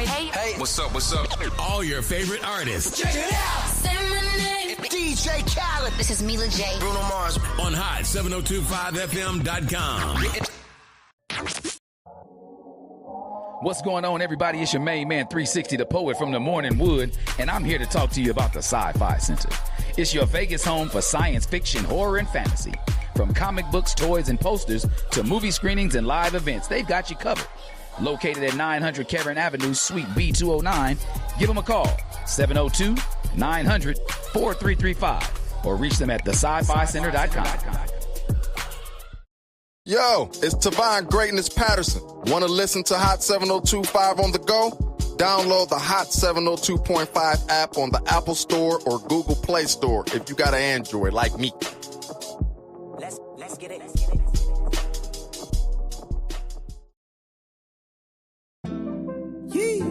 Hey, what's up? All your favorite artists. Check it out. Say my name. DJ Khaled. This is Mila J. Bruno Mars. On hot7025fm.com. What's going on, everybody? It's your main man, 360, the poet from the Morning Wood, and I'm here to talk to you about the Sci-Fi Center. It's your Vegas home for science fiction, horror, and fantasy. From comic books, toys, and posters to movie screenings and live events, they've got you covered. Located at 900 Cameron Avenue, Suite B209, give them a call, 702-900-4335, or reach them at thescificenter.com. Yo, it's Tavon Greatness Patterson. Want to listen to Hot 7025 on the go? Download the Hot 702.5 app on the Apple Store or Google Play Store if you got an Android like me. Let's get it. Yeah.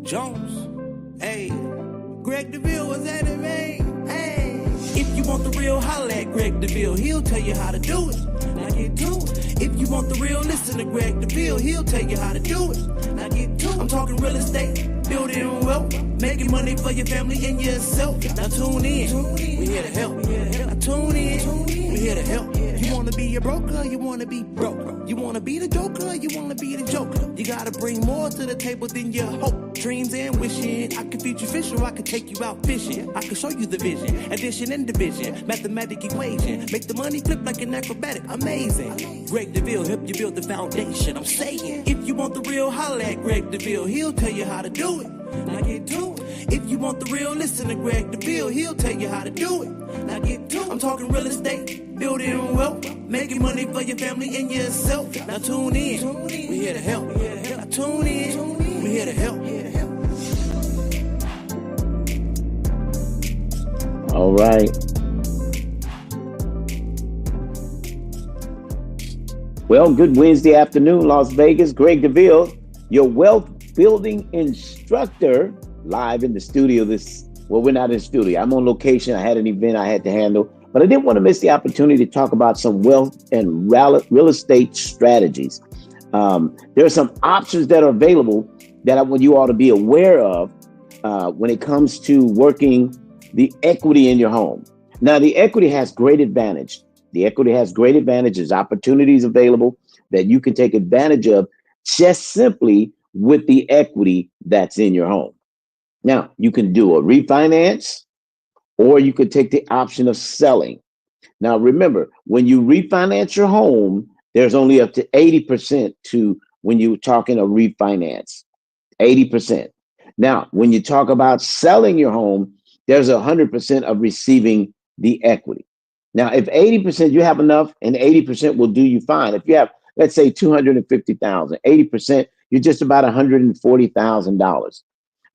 Jones. Hey, Greg Deville was at it, man. Hey, if you want the real, holla at Greg Deville. He'll tell you how to do it. Now get to it. If you want the real, listen to Greg Deville. He'll tell you how to do it. Now get to it. I'm talking real estate, building wealth, making money for your family and yourself. Now tune in. We here to help. Now tune in. We here to help. You wanna be a broker, you wanna be broke. You wanna be the joker, you wanna be the joker. You gotta bring more to the table than your hope, dreams, and wishing. I can feed you fish or I can take you out fishing. I can show you the vision, addition and division, mathematic equation. Make the money flip like an acrobatic, amazing. Greg Deville help you build the foundation. I'm saying, if you want the real, holla at Greg Deville. He'll tell you how to do it. Now get to it. If you want the real, listen to Greg Deville. He'll tell you how to do it. Now get to it. I'm talking real estate, building wealth, making money for your family and yourself. Now tune in. We here to help. Now tune in. We here to help. All right. Well, good Wednesday afternoon, Las Vegas. Greg Deville, your wealth building instructor, live in the studio we're not in the studio. I'm on location. I had an event I had to handle, but I didn't want to miss the opportunity to talk about some wealth and real estate strategies. There are some options that are available that I want you all to be aware of when it comes to working the equity in your home. Now, the equity has great advantage. The equity has great advantages, opportunities available that you can take advantage of just simply with the equity that's in your home. Now, you can do a refinance, or you could take the option of selling. Now, remember, when you refinance your home, there's only up to 80% to when you're talking a refinance, 80%. Now, when you talk about selling your home, there's 100% of receiving the equity. Now, if 80% you have enough and 80% will do you fine. If you have, let's say, $250,000, 80%, you're just about $140,000.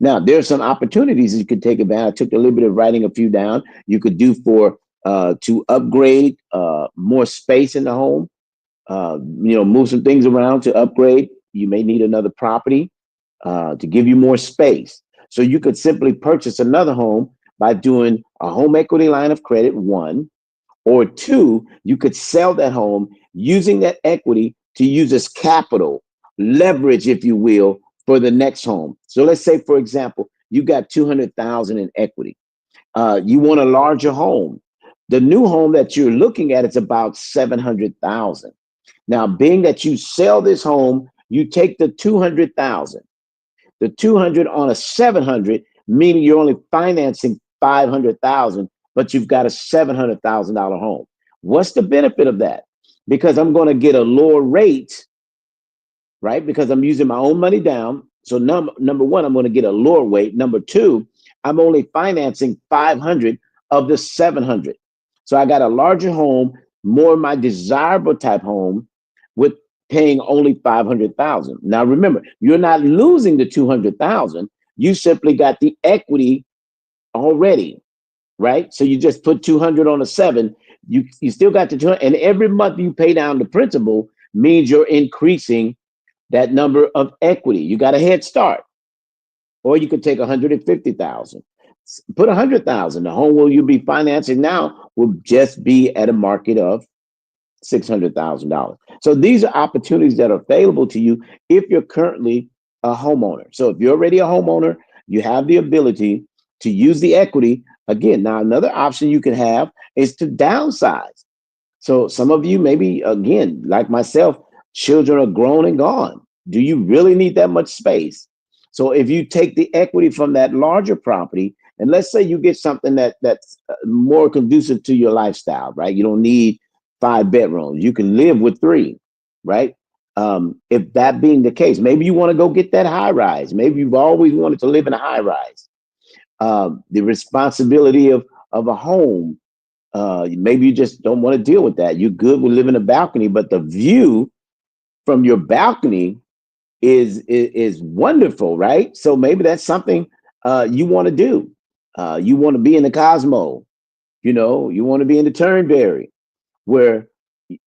Now, there's some opportunities you could take advantage. I took a little bit of writing a few down. You could do to upgrade more space in the home. Move some things around to upgrade. You may need another property to give you more space. So you could simply purchase another home by doing a home equity line of credit, 1, or 2, you could sell that home using that equity to use as capital, leverage, if you will, for the next home. So let's say, for example, you got $200,000 in equity. You want a larger home. The new home that you're looking at is about $700,000. Now, being that you sell this home, you take the $200,000. The 200 on a 700, meaning you're only financing $500,000, but you've got a $700,000 home. What's the benefit of that? Because I'm going to get a lower rate, right? Because I'm using my own money down. So number one, I'm going to get a lower rate. Number two, I'm only financing 500 of the 700. So I got a larger home, more my desirable type home, with paying only 500,000. Now, remember, you're not losing the 200,000. You simply got the equity already, right? So you just put 200 on a 7. You still got the 200, and every month you pay down the principal means you're increasing that number of equity. You got a head start. Or you could take 150,000. Put 100,000. The home will you be financing now will just be at a market of $600,000. So these are opportunities that are available to you if you're currently a homeowner. So if you're already a homeowner, you have the ability to use the equity. Again, now another option you can have is to downsize. So some of you, maybe again, like myself, children are grown and gone. Do you really need that much space? So if you take the equity from that larger property, and let's say you get something that's more conducive to your lifestyle, right? You don't need 5 bedrooms. You can live with 3, right? If that being the case, maybe you want to go get that high rise. Maybe you've always wanted to live in a high rise. The responsibility of a home, maybe you just don't want to deal with that. You're good with living in a balcony, but the view from your balcony is wonderful, right? So maybe that's something you want to do. You want to be in the Cosmo, you want to be in the Turnberry, where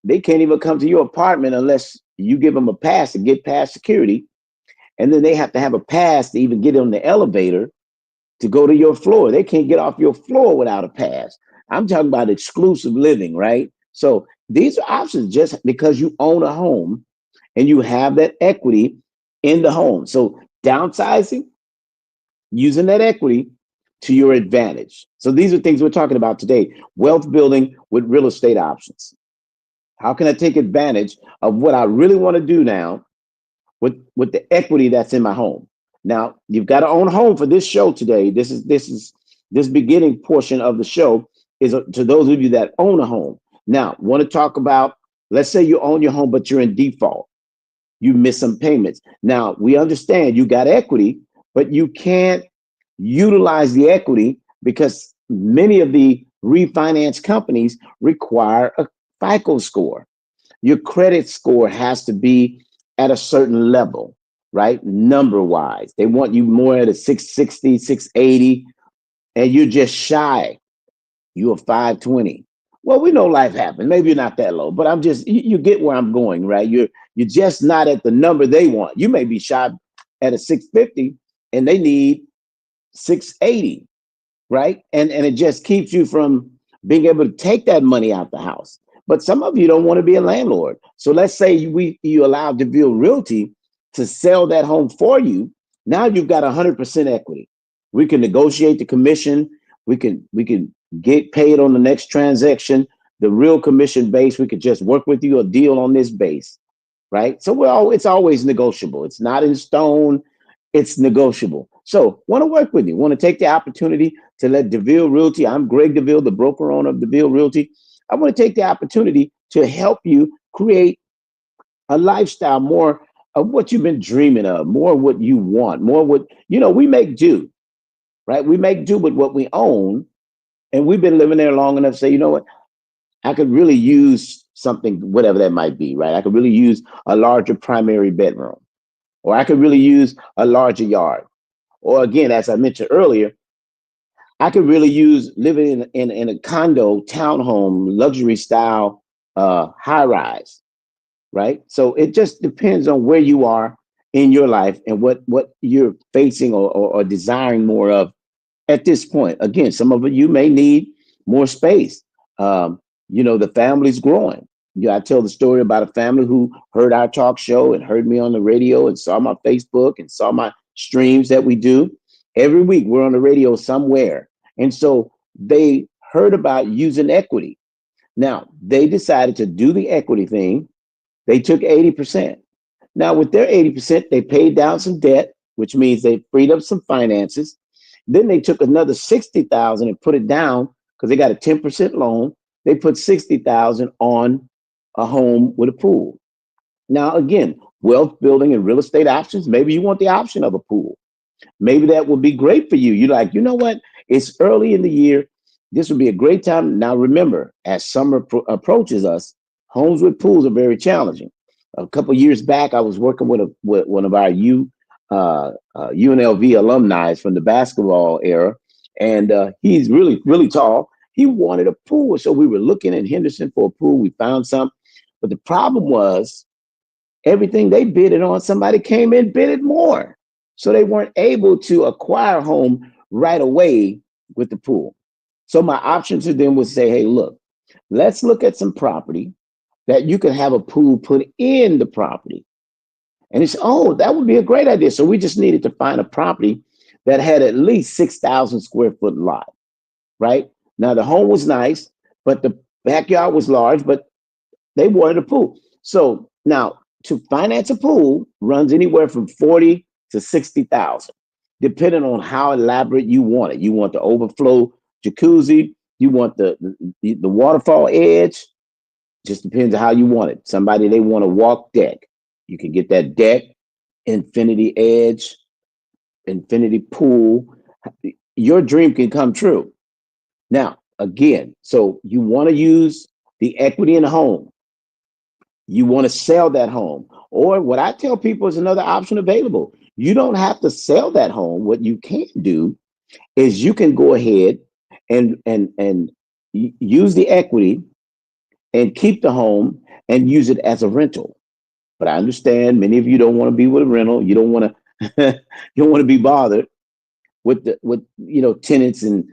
they can't even come to your apartment unless you give them a pass to get past security, and then they have to have a pass to even get on the elevator to go to your floor. They can't get off your floor without a pass. I'm talking about exclusive living, right? So these are options just because you own a home and you have that equity in the home. So downsizing, using that equity to your advantage. So these are things we're talking about today. Wealth building with real estate options. How can I take advantage of what I really want to do now with the equity that's in my home? Now, you've got to own a home for this show today. This beginning portion of the show is to those of you that own a home. Now, want to talk about, let's say you own your home, but you're in default. You miss some payments. Now, we understand you got equity, but you can't utilize the equity because many of the refinance companies require a FICO score. Your credit score has to be at a certain level, right? Number wise, they want you more at a 660, 680, and you're just shy. You're 520. Well, we know life happens. Maybe you're not that low, but I'm just, you get where I'm going, right? You're just not at the number they want. You may be shy at a 650 and they need 680, right? And it just keeps you from being able to take that money out the house. But some of you don't want to be a landlord. So let's say you allow Deville Realty to sell that home for you. Now you've got 100% equity. We can negotiate the commission. We can get paid on the next transaction. The real commission base, we could just work with you a deal on this base, right? So it's always negotiable. It's not in stone. It's negotiable. So want to work with you. Want to take the opportunity to let Deville Realty. I'm Greg Deville, the broker owner of Deville Realty. I want to take the opportunity to help you create a lifestyle more of what you've been dreaming of, more what you want, more what, we make do, right? We make do with what we own. And we've been living there long enough to say, you know what? I could really use something, whatever that might be, right? I could really use a larger primary bedroom, or I could really use a larger yard. Or again, as I mentioned earlier, I could really use living in a condo, townhome, luxury style, high rise, right? So it just depends on where you are in your life and what you're facing or desiring more of at this point. Again, some of you may need more space. The family's growing. I tell the story about a family who heard our talk show and heard me on the radio and saw my Facebook and saw my streams that we do. Every week we're on the radio somewhere. And so they heard about using equity. Now, they decided to do the equity thing. They took 80%. Now, with their 80%, they paid down some debt, which means they freed up some finances. Then they took another 60,000 and put it down because they got a 10% loan. They put 60,000 on a home with a pool. Now, again, wealth building and real estate options. Maybe you want the option of a pool. Maybe that would be great for you. You're like, you know what? It's early in the year. This would be a great time. Now, remember, as summer approaches us, homes with pools are very challenging. A couple of years back, I was working with one of our UNLV alumni from the basketball era, and he's really, really tall. He wanted a pool, so we were looking in Henderson for a pool. We found some, but the problem was everything they bid it on, somebody came in bid it more, so they weren't able to acquire a home right away with the pool. So my option to them was say, hey, look, let's look at some property that you can have a pool put in the property. And it's, oh, that would be a great idea. So we just needed to find a property that had at least 6,000 square foot lot, right? Now the home was nice, but the backyard was large, but they wanted a pool. So now to finance a pool runs anywhere from 40 to 60,000, depending on how elaborate you want it. You want the overflow jacuzzi, you want the waterfall edge, just depends on how you want it. Somebody, they want a walk deck. You can get that deck, infinity edge, infinity pool. Your dream can come true. Now, again, so you want to use the equity in the home. You want to sell that home. Or what I tell people is another option available. You don't have to sell that home. What you can do is you can go ahead and use the equity and keep the home and use it as a rental. But I understand many of you don't want to be with a rental. You don't want to you don't want to be bothered with tenants and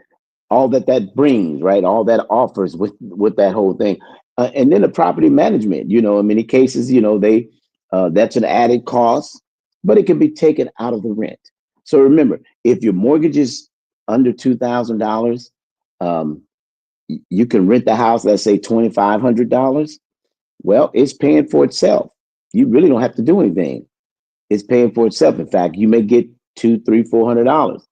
all that brings, right? All that offers with that whole thing. And then the property management, in many cases, they that's an added cost, but it can be taken out of the rent. So remember, if your mortgage is under $2,000, you can rent the house, let's say $2,500. Well, it's paying for itself. You really don't have to do anything. It's paying for itself. In fact, you may get $200, $300, $400.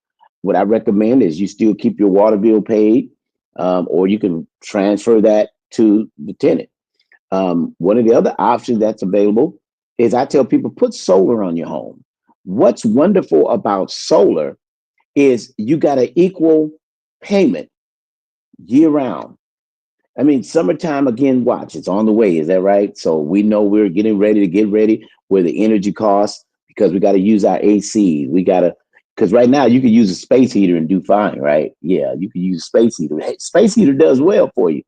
What I recommend is you still keep your water bill paid, or you can transfer that to the tenant. One of the other options that's available is I tell people put solar on your home. What's wonderful about solar is you got an equal payment year round. I mean, summertime, again, watch, it's on the way. Is that right? So we know we're getting ready to get ready where the energy costs, because we got to use our AC. Because right now you can use a space heater and do fine, right? Yeah, you can use a space heater. Hey, space heater does well for you.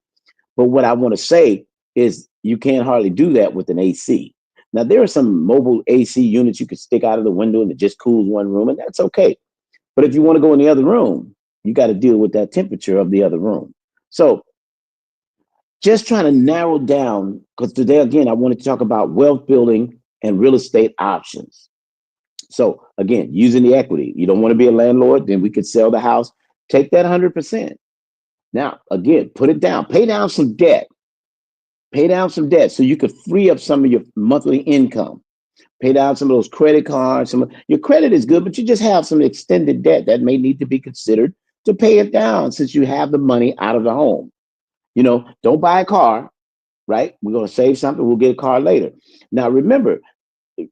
But what I want to say is you can't hardly do that with an AC. Now, there are some mobile AC units you could stick out of the window and it just cools one room, and that's okay. But if you want to go in the other room, you got to deal with that temperature of the other room. So just trying to narrow down, because today, again, I wanted to talk about wealth building and real estate options. So again, using the equity. You don't want to be a landlord, then we could sell the house. Take that 100%. Now, again, put it down. Pay down some debt. Pay down some debt so you could free up some of your monthly income. Pay down some of those credit cards. Your credit is good, but you just have some extended debt that may need to be considered to pay it down since you have the money out of the home. Don't buy a car, right? We're going to save something. We'll get a car later. Now, remember,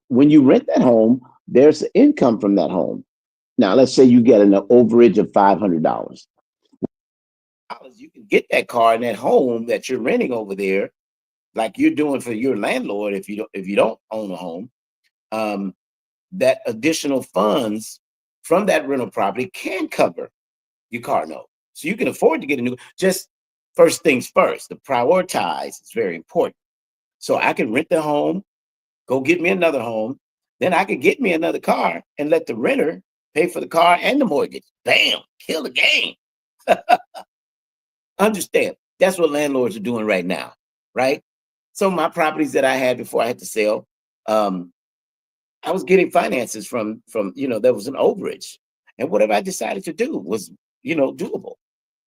when you rent that home, there's income from that home. Now, let's say you get an overage of $500. You can get that car in that home that you're renting over there, like you're doing for your landlord. If you don't own a home, that additional funds from that rental property can cover your car note, so you can afford to get a new. Just first things first, to prioritize is very important. So I can rent the home, go get me another home, then I could get me another car and let the renter pay for the car and the mortgage. Bam, kill the game. Understand, that's what landlords are doing right now, right? So my properties that I had before I had to sell, I was getting finances from there was an overage. And whatever I decided to do was, doable.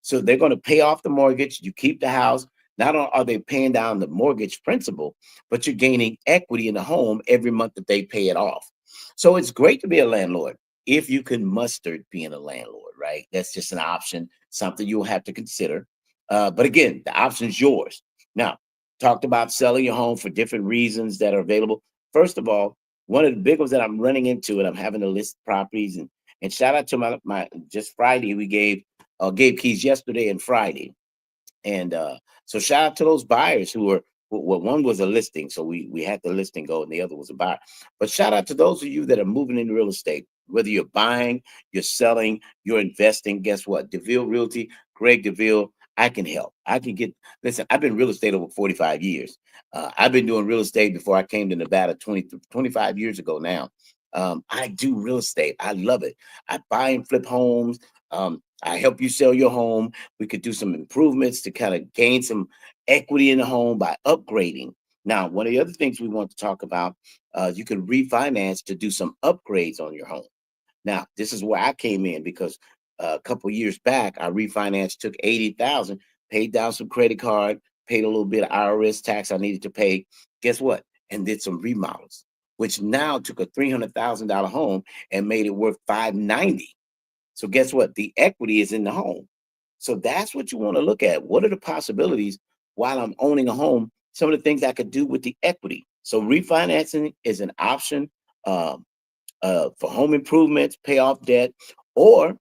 So they're going to pay off the mortgage. You keep the house. Not only are they paying down the mortgage principal, but you're gaining equity in the home every month that they pay it off. So it's great to be a landlord if you can muster being a landlord, right? That's just an option, something you'll have to consider. But again, the option's yours. Now, talked about selling your home for different reasons that are available. First of all, one of the big ones that I'm running into, and I'm having to list properties, and shout out to my just Friday, we gave keys yesterday and Friday. And so shout out to those buyers who were, well, one was a listing, so we had the listing go, and the other was a buyer. But shout out to those of you that are moving into real estate, whether you're buying, you're selling, you're investing. Guess what? Deville Realty, Greg Deville, I can help. Listen, I've been real estate over 45 years. I've been doing real estate before I came to Nevada 25 years ago now. I do real estate. I love it. I buy and flip homes. I help you sell your home. We could do some improvements to kind of gain some equity in the home by upgrading. Now, one of the other things we want to talk about, you can refinance to do some upgrades on your home. Now, this is where I came in because a couple years back, I refinanced, took 80,000, paid down some credit card, paid a little bit of IRS tax I needed to pay. Guess what? And did some remodels, which now took a $300,000 home and made it worth 590. So guess what? The equity is in the home. So that's what you want to look at. What are the possibilities while I'm owning a home? Some of the things I could do with the equity. So refinancing is an option for home improvements, pay off debt, or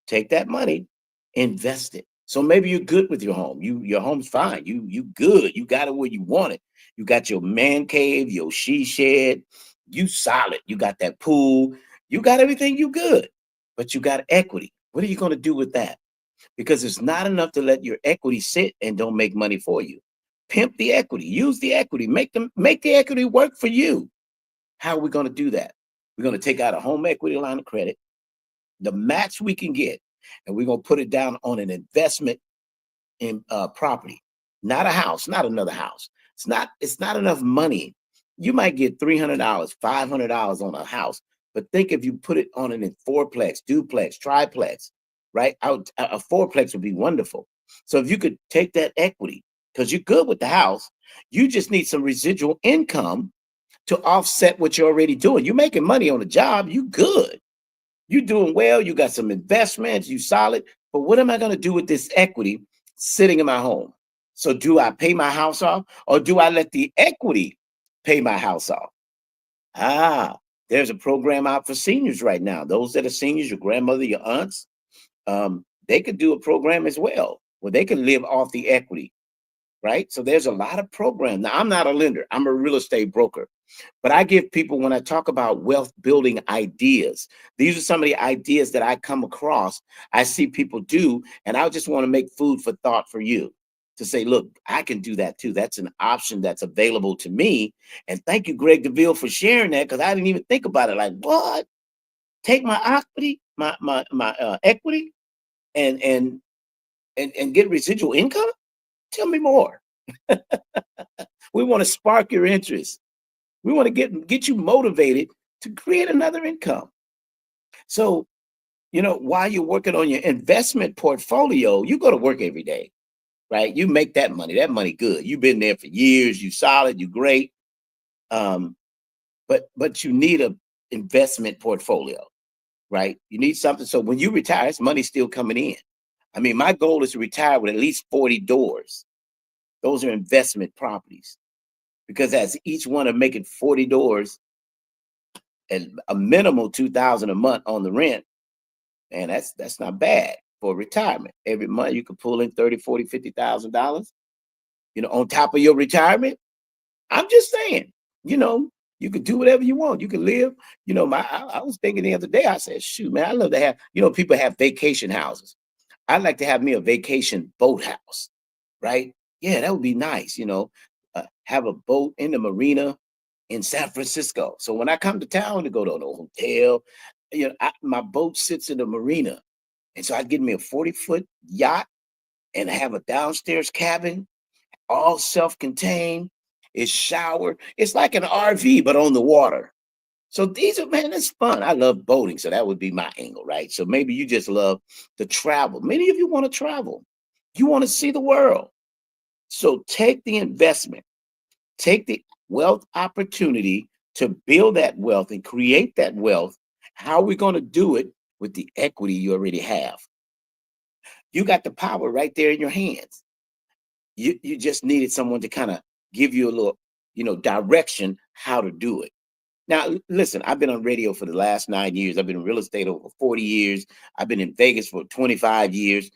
take that money, invest it. So maybe you're good with your home. Your home's fine. You good. You got it where you want it. You got your man cave, your she shed. You solid. You got that pool. You got everything. You good. But you got equity. What are you going to do with that? Because it's not enough to let your equity sit and don't make money for you. Pimp the equity. Use the equity. Make the equity work for you. How are we going to do that? We're going to take out a home equity line of credit, the max we can get, and we're going to put it down on an investment in property, not a house, not another house. It's not enough money. You might get $300, $500 on a house, but think if you put it on an fourplex, duplex, triplex, right? A fourplex would be wonderful. So if you could take that equity, because you're good with the house, you just need some residual income to offset what you're already doing. You're making money on the job, you good. You're doing well, you got some investments, you solid. But what am I going to do with this equity sitting in my home? So do I pay my house off, or do I let the equity pay my house off? There's a program out for seniors right now. Those that are seniors, your grandmother, your aunts, they could do a program as well where they can live off the equity, right? So there's a lot of programs. Now, I'm not a lender. I'm a real estate broker. But I give people, when I talk about wealth building ideas, these are some of the ideas that I come across, I see people do, and I just want to make food for thought for you to say, look, I can do that too. That's an option that's available to me. And thank you, Greg Deville, for sharing that, because I didn't even think about it. Like, what? Take my equity, my equity, and get residual income? Tell me more. We want to spark your interest. We want to get you motivated to create another income. So, while you're working on your investment portfolio, you go to work every day, right? You make that money good. You've been there for years. You solid, you great. But you need a investment portfolio, right? You need something. So when you retire, this money's still coming in. I mean, my goal is to retire with at least 40 doors. Those are investment properties. Because as each one of making 40 doors and a minimal $2,000 a month on the rent, and that's not bad for retirement. Every month you can pull in $30,000, $40,000, $50,000, on top of your retirement. I'm just saying, you can do whatever you want. You can live, I was thinking the other day, I said, shoot, man, I love to have, people have vacation houses. I'd like to have me a vacation boat house, right? Yeah, that would be nice, have a boat in the marina in San Francisco. So when I come to town to go to a hotel, my boat sits in the marina. And so I'd get me a 40-foot yacht and have a downstairs cabin, all self-contained. It's shower. It's like an RV, but on the water. So it's fun. I love boating. So that would be my angle, right? So maybe you just love to travel. Many of you want to travel. You want to see the world. So take the investment. Take the wealth opportunity to build that wealth and create that wealth. How are we going to do it with the equity you already have? You got the power right there in your hands. You just needed someone to kind of give you a little, direction how to do it. Now, listen, I've been on radio for the last 9 years. I've been in real estate over 40 years. I've been in Vegas for 25 years.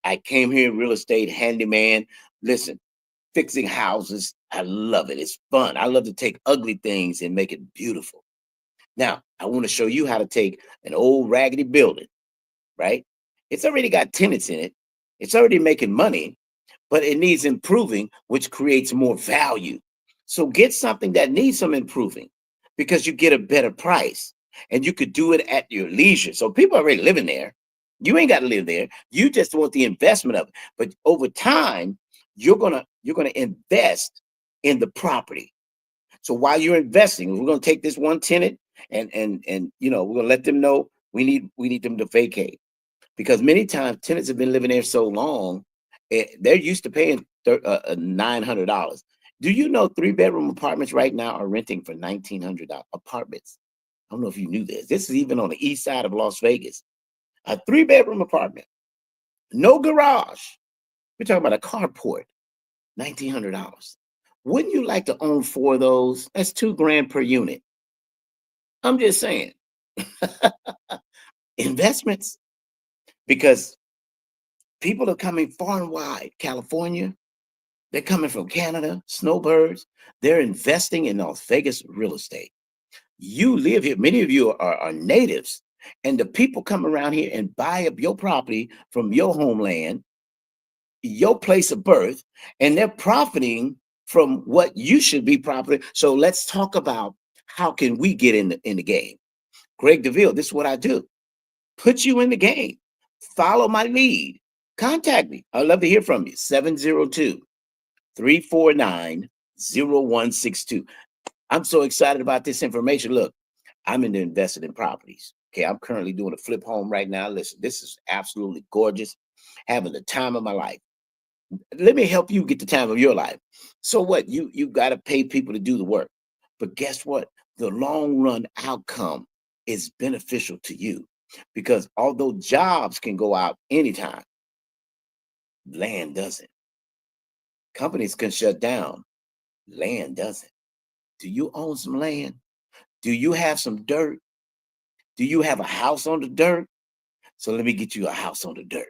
I came here in real estate, handyman. Listen, fixing houses. I love it. It's fun. I love to take ugly things and make it beautiful. Now, I want to show you how to take an old raggedy building, right? It's already got tenants in it. It's already making money, but it needs improving, which creates more value. So get something that needs some improving because you get a better price and you could do it at your leisure. So people are already living there. You ain't got to live there. You just want the investment of it. But over time, you're gonna invest in the property. So while you're investing, we're going to take this one tenant and we're going to let them know we need them to vacate, because many times tenants have been living there so long, they're used to paying $900. Do you know 3-bedroom apartments right now are renting for $1,900 apartments? I don't know if you knew this. This is even on the east side of Las Vegas. A 3-bedroom apartment, no garage. We're talking about a carport, $1,900. Wouldn't you like to own 4 of those? That's $2,000 per unit. I'm just saying. Investments, because people are coming far and wide. California, they're coming from Canada, snowbirds. They're investing in Las Vegas real estate. You live here. Many of you are natives, and the people come around here and buy up your property from your homeland, your place of birth, and they're profiting from what you should be profiting. So let's talk about how can we get in the game. Greg Deville, this is what I do. Put you in the game. Follow my lead. Contact me. I'd love to hear from you. 702-349-0162. I'm so excited about this information. Look, I'm invested in properties. Okay, I'm currently doing a flip home right now. Listen, this is absolutely gorgeous. Having the time of my life. Let me help you get the time of your life. So what? You got to pay people to do the work. But guess what? The long run outcome is beneficial to you, because although jobs can go out anytime, land doesn't. Companies can shut down. Land doesn't. Do you own some land? Do you have some dirt? Do you have a house on the dirt? So let me get you a house on the dirt.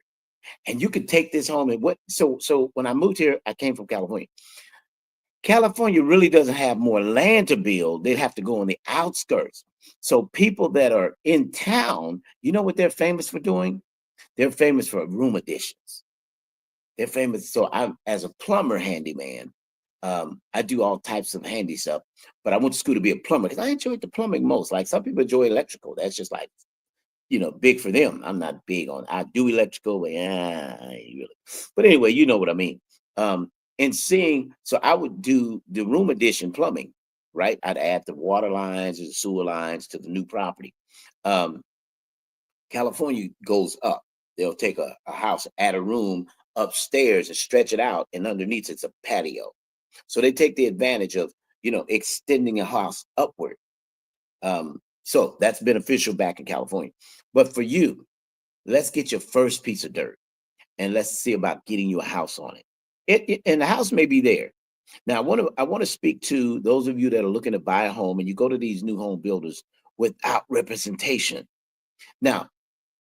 And you can take this home. And so when I moved here, I came from California. California really doesn't have more land to build. They'd have to go on the outskirts. So people that are in town, you know what they're famous for doing? They're famous for room additions. They're famous. So I'm, as a plumber handyman, I do all types of handy stuff, but I went to school to be a plumber because I enjoyed the plumbing most. Like some people enjoy electrical. That's just like, big for them. I'm not big on, I do electrical, but I ain't really. But anyway, you know what I mean. And seeing, so I would do the room addition plumbing, right? I'd add the water lines and the sewer lines to the new property. California goes up. They'll take a house, add a room upstairs and stretch it out, and underneath it's a patio. So they take the advantage of, extending a house upward. So that's beneficial back in California. But for you, let's get your first piece of dirt and let's see about getting you a house on it. And the house may be there. Now, I want to speak to those of you that are looking to buy a home and you go to these new home builders without representation. Now,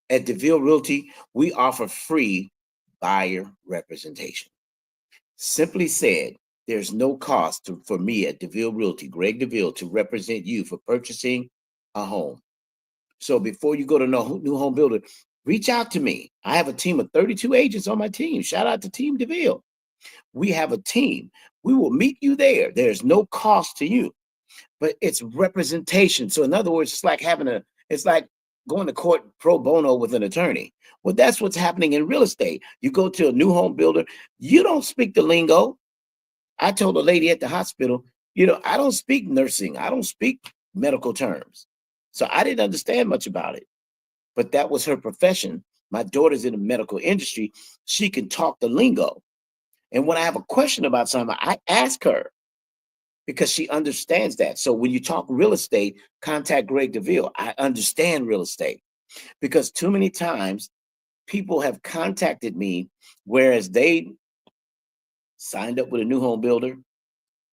at Deville Realty, we offer free buyer representation. Simply said, there's no cost for me at Deville Realty, Greg Deville, to represent you for purchasing a home. So before you go to no new home builder, reach out to me. I have a team of 32 agents on my team. Shout out to Team Deville. We have a team. We will meet you there. There's no cost to you, but it's representation. So in other words, it's like going to court pro bono with an attorney. Well, that's what's happening in real estate. You go to a new home builder, you don't speak the lingo. I told a lady at the hospital, I don't speak nursing. I don't speak medical terms. So I didn't understand much about it, but that was her profession. My daughter's in the medical industry. She can talk the lingo. And when I have a question about something, I ask her because she understands that. So when you talk real estate, contact Greg Deville. I understand real estate because too many times people have contacted me, whereas they signed up with a new home builder,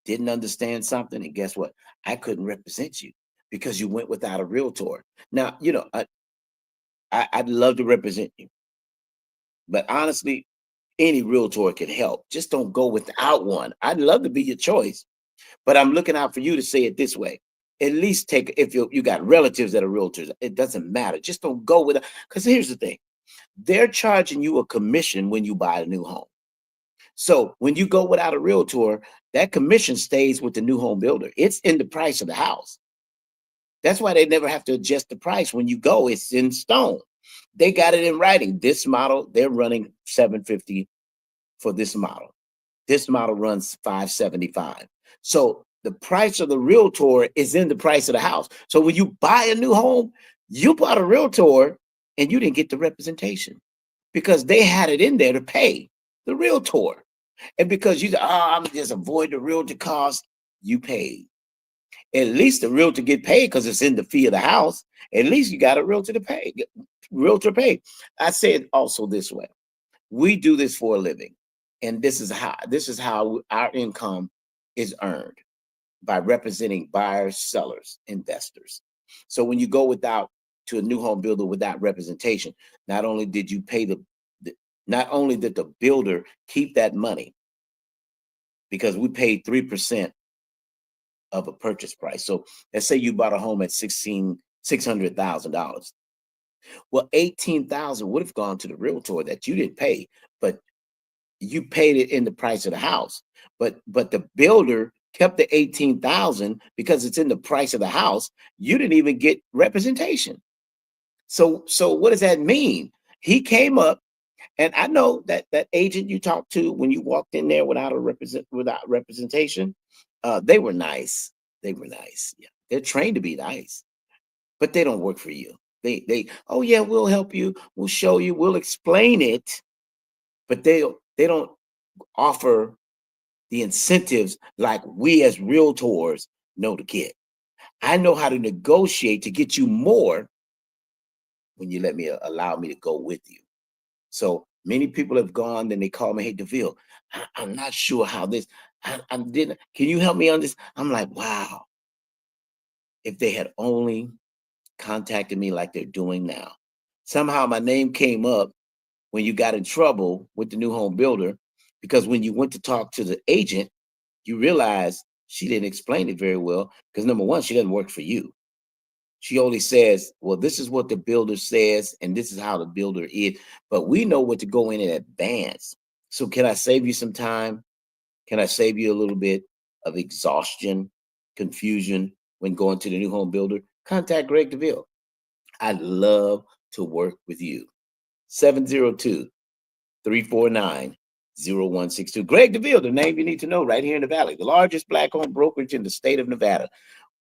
didn't understand something, and guess what? I couldn't represent you because you went without a realtor. Now, I'd love to represent you, but honestly, any realtor can help. Just don't go without one. I'd love to be your choice, but I'm looking out for you to say it this way. At least if you got relatives that are realtors, it doesn't matter. Just don't go with it. Because here's the thing. They're charging you a commission when you buy a new home. So when you go without a realtor, that commission stays with the new home builder. It's in the price of the house. That's why they never have to adjust the price. When you go, it's in stone. They got it in writing. This model, they're running $750 for this model. This model runs $575. So the price of the realtor is in the price of the house. So when you buy a new home, you bought a realtor and you didn't get the representation because they had it in there to pay the realtor. And because you, I'm just avoid the realtor cost, you paid. At least the realtor get paid because it's in the fee of the house. At least you got a realtor to pay. Realtor pay. I say it also this way. We do this for a living. And this is how our income is earned, by representing buyers, sellers, investors. So when you go without to a new home builder without representation, not only did you pay not only did the builder keep that money, because we paid 3% of a purchase price. So let's say you bought a home at $600,000. Well, 18,000 would have gone to the realtor that you didn't pay, but you paid it in the price of the house. But the builder kept the 18,000 because it's in the price of the house. You didn't even get representation. So what does that mean? He came up, and I know that agent you talked to when you walked in there without representation, they were nice. They were nice. Yeah, they're trained to be nice, but they don't work for you. They oh yeah, we'll help you, we'll show you, we'll explain it, but they don't offer the incentives like we as realtors know to get. I know how to negotiate to get you more when you allow me to go with you. So many people have gone, then they call me, hey, Deville, I'm not sure how this, I didn't, can you help me on this? I'm like, wow, if they had only contacted me like they're doing now. Somehow my name came up when you got in trouble with the new home builder, because when you went to talk to the agent, you realize she didn't explain it very well, because number one, she doesn't work for you. She only says, well, this is what the builder says, and this is how the builder is. But we know what to go in advance. So can I save you some time? Can I save you a little bit of exhaustion, confusion when going to the new home builder? Contact Greg Deville. I'd love to work with you. 702-349-0162. Greg Deville, the name you need to know right here in the Valley, the largest Black-owned brokerage in the state of Nevada.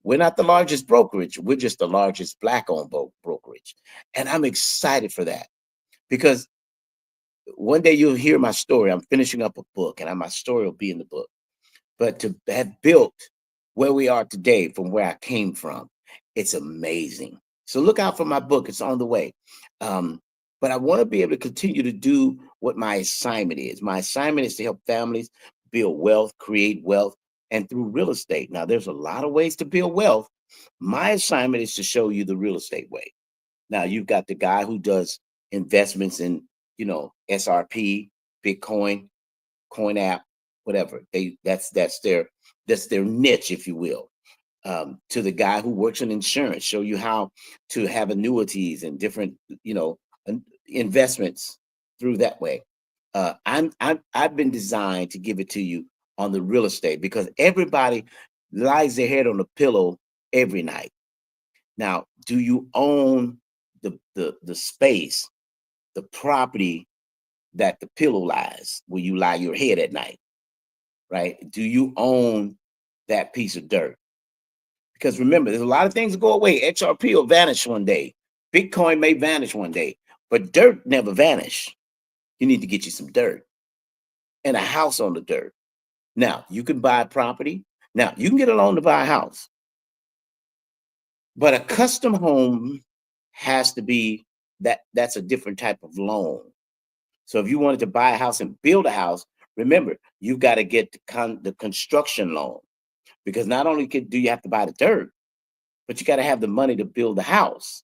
We're not the largest brokerage. We're just the largest Black-owned brokerage. And I'm excited for that, because one day you'll hear my story. I'm finishing up a book, and my story will be in the book. But to have built where we are today from where I came from, it's amazing. So look out for my book. It's on the way. But I want to be able to continue to do what my assignment is. My assignment is to help families build wealth, create wealth, and through real estate. Now, there's a lot of ways to build wealth. My assignment is to show you the real estate way. Now, you've got the guy who does investments in, SRP, Bitcoin, Coin App, whatever. That's their niche, if you will. To the guy who works in insurance, show you how to have annuities and different, investments through that way. I've been designed to give it to you on the real estate, because everybody lies their head on a pillow every night. Now, do you own the space, the property that the pillow lies, where you lie your head at night, right? Do you own that piece of dirt? Because remember, there's a lot of things that go away. XRP will vanish one day. Bitcoin may vanish one day, but dirt never vanish. You need to get you some dirt and a house on the dirt. Now, you can buy property. Now, you can get a loan to buy a house. But a custom home has to be that's a different type of loan. So if you wanted to buy a house and build a house, remember, you've got to get the construction loan, because not only do you have to buy the dirt, but you got to have the money to build the house.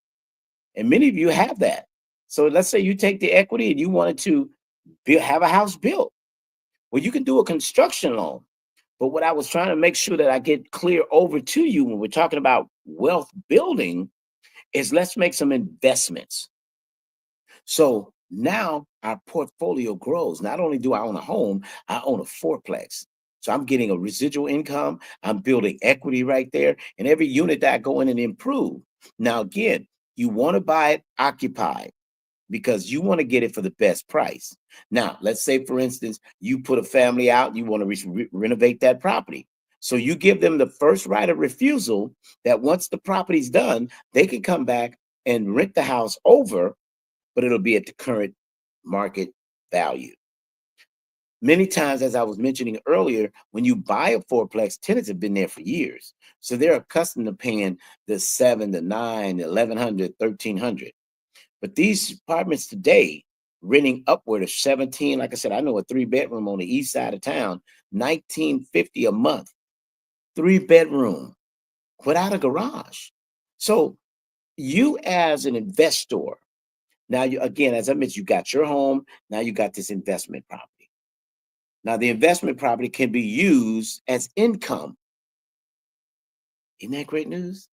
And many of you have that. So let's say you take the equity and you wanted to have a house built. Well, you can do a construction loan. But what I was trying to make sure that I get clear over to you when we're talking about wealth building is, let's make some investments. So now our portfolio grows. Not only do I own a home, I own a fourplex. So I'm getting a residual income. I'm building equity right there. And every unit that I go in and improve. Now, again, you want to buy it occupied, because you want to get it for the best price. Now, let's say, for instance, you put a family out, you want to renovate that property. So you give them the first right of refusal that once the property's done, they can come back and rent the house over, but it'll be at the current market value. Many times, as I was mentioning earlier, when you buy a fourplex, tenants have been there for years. So they're accustomed to paying the 7, the 9, the 1,100, 1,300. But these apartments today, renting upward of 17, like I said, I know a 3-bedroom on the east side of town, $1,950 a month, 3-bedroom without a garage. So you as an investor, now you, again, as I mentioned, you got your home, now you got this investment property. Now, the investment property can be used as income. Isn't that great news?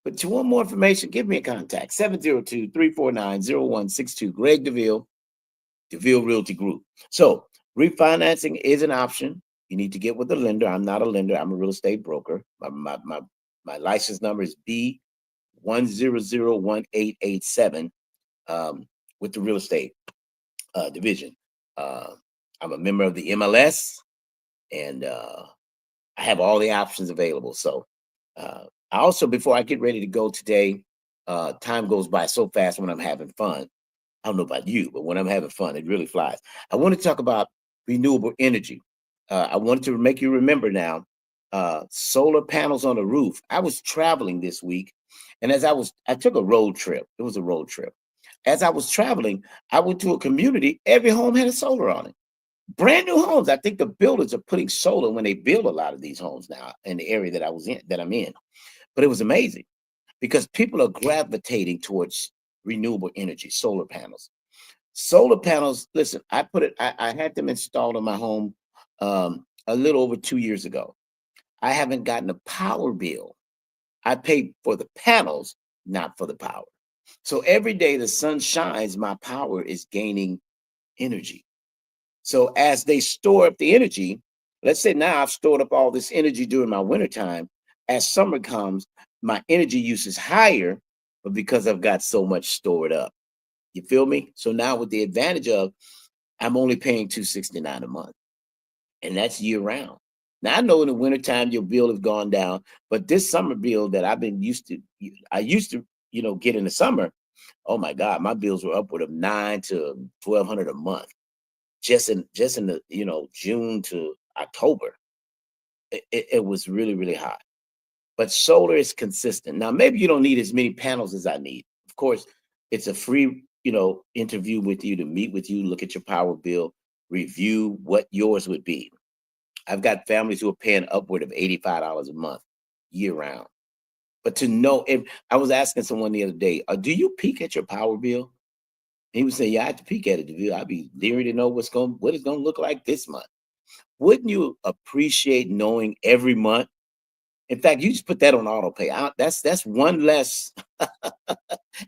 But if you want more information, give me a contact, 702-349-0162, Greg Deville, Deville Realty Group. So refinancing is an option. You need to get with a lender. I'm not a lender. I'm a real estate broker. My license number is B1001887 with the real estate division. I'm a member of the MLS, and I have all the options available. So I also, before I get ready to go today, time goes by so fast when I'm having fun. I don't know about you, but when I'm having fun, it really flies. I want to talk about renewable energy. I wanted to make you remember now, solar panels on the roof. I was traveling this week, and I took a road trip. It was a road trip. As I was traveling, I went to a community. Every home had a solar on it. Brand new homes. I think the builders are putting solar when they build a lot of these homes now in the area that I'm in. But it was amazing because people are gravitating towards renewable energy, solar panels. Solar panels, listen, I had them installed on my home a little over 2 years ago. I haven't gotten a power bill. I paid for the panels, not for the power. So every day the sun shines, my power is gaining energy. So as they store up the energy, let's say now I've stored up all this energy during my wintertime. As summer comes, my energy use is higher, but because I've got so much stored up. You feel me? So now with the advantage of I'm only paying $269 a month, and that's year round. Now I know in the wintertime your bill has gone down, but this summer bill that I used to, get in the summer. Oh my God, my bills were upward of $900 to $1,200 a month. Just in the June to October, it was really, really high. But solar is consistent. Now maybe you don't need as many panels as I need. Of course, it's a free interview with you, to meet with you, look at your power bill, review what yours would be. I've got families who are paying upward of $85 a month year round. But to know, if I was asking someone the other day, do you peak at your power bill? He would say, yeah, I have to peek at it. I'd be leery to know what it's going to look like this month. Wouldn't you appreciate knowing every month? In fact, you just put that on auto pay. That's one less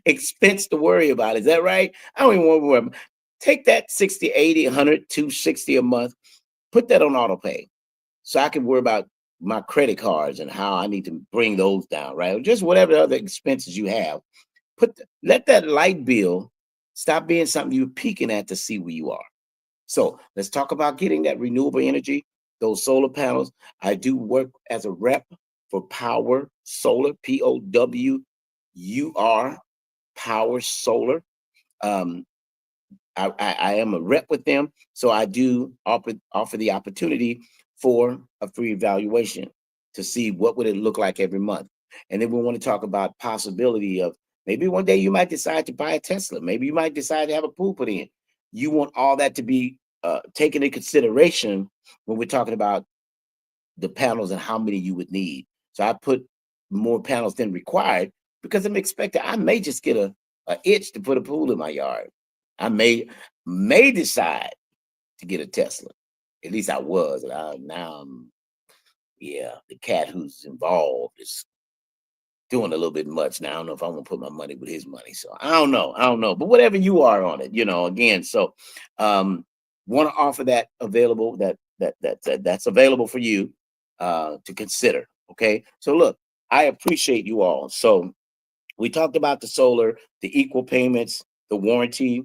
expense to worry about. Is that right? I don't even want to worry. Take that 60, 80, 100, 260 a month, put that on auto pay. So I can worry about my credit cards and how I need to bring those down, right? Or just whatever other expenses you have. Let that light bill stop being something you're peeking at to see where you are. So let's talk about getting that renewable energy, those solar panels. I do work as a rep for Power Solar, POWUR, Power Solar. I am a rep with them, so I do offer the opportunity for a free evaluation to see what would it look like every month. And then we want to talk about possibility of maybe one day you might decide to buy a Tesla. Maybe you might decide to have a pool put in. You want all that to be taken into consideration when we're talking about the panels and how many you would need. So I put more panels than required because I'm expecting I may just get a itch to put a pool in my yard. I may decide to get a Tesla. At least I was. Now the cat who's involved is doing a little bit much now. I don't know if I want to put my money with his money. So I don't know. But whatever you are on it, again. So want to offer that available, that's available for you to consider. Okay. So look, I appreciate you all. So we talked about the solar, the equal payments, the warranty.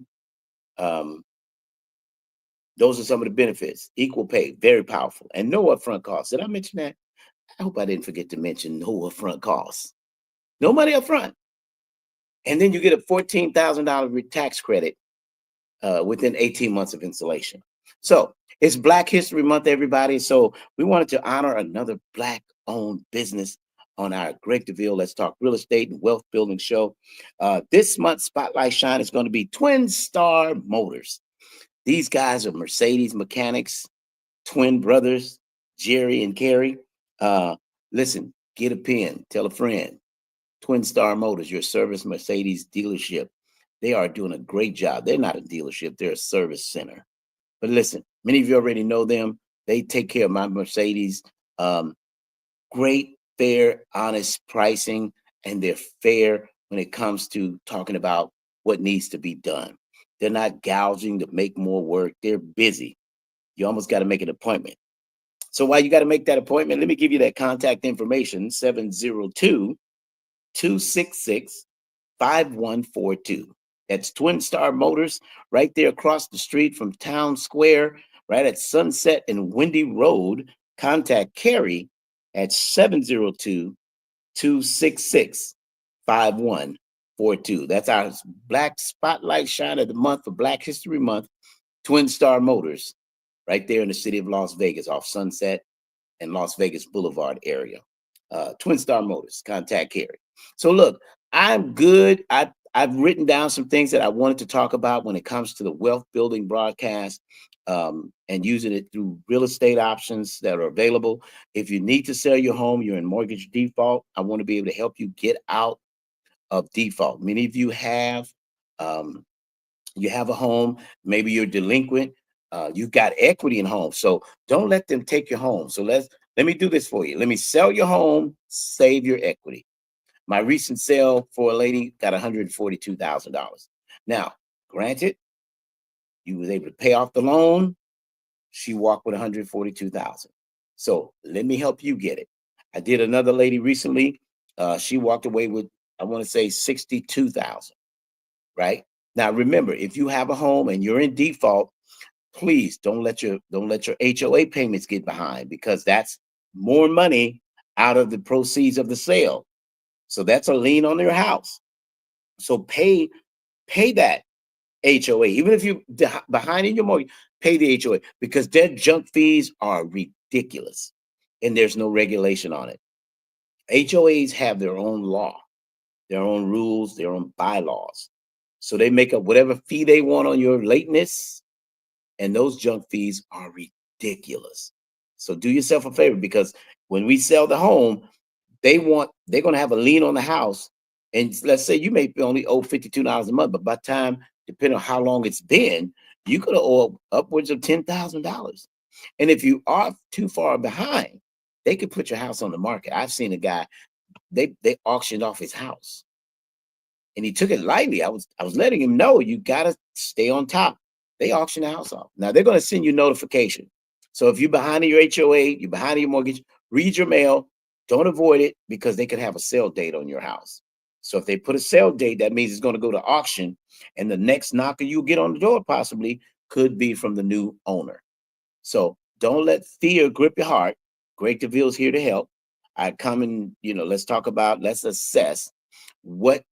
Those are some of the benefits. Equal pay, very powerful, and no upfront costs. Did I mention that? I hope I didn't forget to mention no upfront costs. No money up front. And then you get a $14,000 tax credit within 18 months of installation. So it's Black History Month, everybody. So we wanted to honor another Black-owned business on our Greg Deville Let's Talk Real Estate and Wealth Building show. This month's Spotlight Shine is going to be Twin Star Motors. These guys are Mercedes mechanics, twin brothers, Jerry and Kerry. Listen, get a pen, tell a friend. Twin Star Motors, your service Mercedes dealership. They are doing a great job. They're not a dealership, they're a service center. But listen, many of you already know them. They take care of my Mercedes. Great, fair, honest pricing, and they're fair when it comes to talking about what needs to be done. They're not gouging to make more work. They're busy. You almost got to make an appointment. So while you got to make that appointment, let me give you that contact information, 702-266-5142. That's Twin Star Motors right there across the street from Town Square, right at Sunset and Windy Road. Contact Kerry at 702-266-5142. That's our Black Spotlight Shine of the month for Black History Month. Twin Star Motors right there in the city of Las Vegas off Sunset and Las Vegas Boulevard area. Twin Star Motors, contact Kerry. So look, I'm good. I've written down some things that I wanted to talk about when it comes to the wealth building broadcast and using it through real estate options that are available. If you need to sell your home, you're in mortgage default, I want to be able to help you get out of default. Many of you have a home, maybe you're delinquent, you've got equity in home. So don't let them take your home. So let me do this for you. Let me sell your home, save your equity. My recent sale for a lady got $142,000. Now, granted, you was able to pay off the loan. She walked with $142,000. So let me help you get it. I did another lady recently. She walked away with, I want to say, $62,000. Right now, remember, if you have a home and you're in default, please don't let your HOA payments get behind, because that's more money out of the proceeds of the sale. So that's a lien on your house. So pay that HOA, even if you're behind in your mortgage, pay the HOA, because their junk fees are ridiculous and there's no regulation on it. HOAs have their own law, their own rules, their own bylaws. So they make up whatever fee they want on your lateness, and those junk fees are ridiculous. So do yourself a favor, because when we sell the home, they're going to have a lien on the house. And let's say you may only owe $52 a month, but by the time, depending on how long it's been, you could owe upwards of $10,000. And if you are too far behind, they could put your house on the market. I've seen a guy, they auctioned off his house, and he took it lightly. I was letting him know, you got to stay on top. They auction the house off. Now they're going to send you notification. So if you're behind in your HOA, you're behind in your mortgage, read your mail. Don't avoid it, because they could have a sale date on your house. So if they put a sale date, that means it's going to go to auction, and the next knocker you get on the door possibly could be from the new owner. So don't let fear grip your heart. Greg Deville's here to help. I come and, let's assess what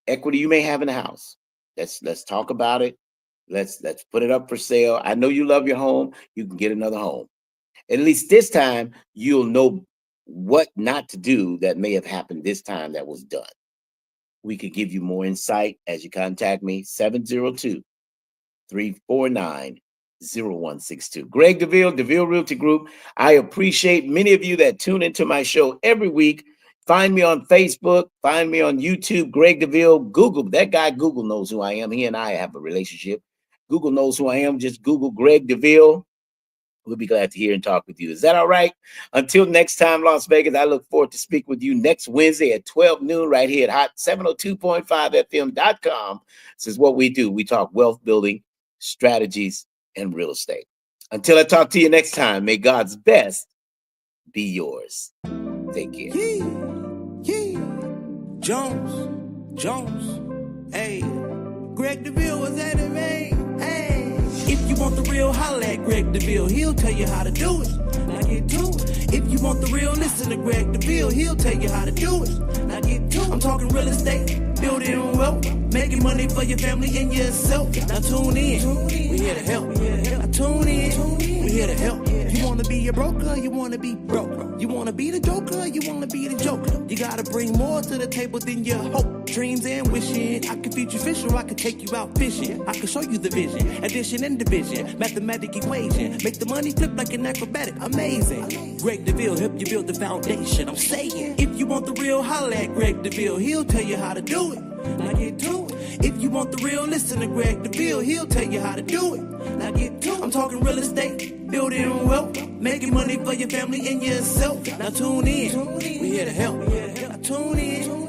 equity you may have in the house. Let's talk about it. Let's put it up for sale. I know you love your home. You can get another home. At least this time, you'll know what not to do that may have happened this time that was done. We could give you more insight as you contact me, 702-349-0162. Greg Deville, Deville Realty Group. I appreciate many of you that tune into my show every week. Find me on Facebook, find me on YouTube, Greg Deville. Google, that guy Google knows who I am. He and I have a relationship. Google knows who I am. Just Google Greg Deville. We'll be glad to hear and talk with you. Is that all right? Until next time, Las Vegas, I look forward to speak with you next Wednesday at 12 noon right here at hot702.5fm.com. This is what we do. We talk wealth building, strategies, and real estate. Until I talk to you next time, may God's best be yours. Take care. Jones, hey, Greg Deville was at it, man. Hey, if you want the real, holla at Greg Deville. He'll tell you how to do it. Now get to it. If you want the real, listen to Greg Deville. He'll tell you how to do it. Now get to it. I'm talking real estate, building wealth, making money for your family and yourself. Now tune in. We here to help. Now tune in. We here to help. You wanna be a broker, you wanna be broke. You wanna be the joker, you wanna be the joker. You gotta bring more to the table than your hope, dreams, and wishing. I can feed you fish or I can take you out fishing. I can show you the vision, addition and division, mathematic equation. Make the money flip like an acrobatic, amazing. Greg Deville help you build the foundation. I'm saying, if you want the real, holla at Greg Deville. He'll tell you how to do it. Now get to it. If you want the real, listen to Greg Deville. He'll tell you how to do it. Now get to it. I'm talking real estate, building wealth, making money for your family and yourself. Now tune in. We here to help. Now tune in.